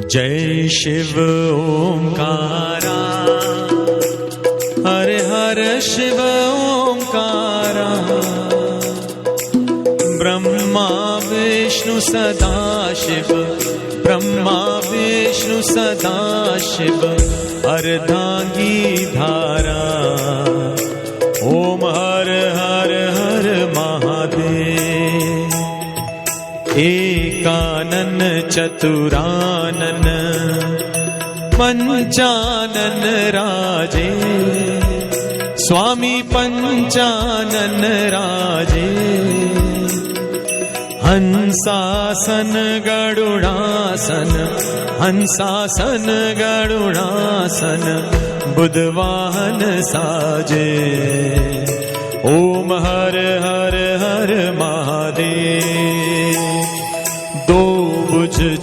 जय शिव ओंकारा, हर हर शिव ओंकारा। ब्रह्मा विष्णु सदा शिव, ब्रह्मा विष्णु सदा शिव, अर्धांगी धारा। ओम हर हर हर महादेव। एकानन चतुरानन पंचानन राजे, स्वामी पंचानन राजे। हंसासन गरुड़ासन, हंसासन गरुड़ासन, बुधवाहन साजे। ओम हर हर हर महादेव। दो भुज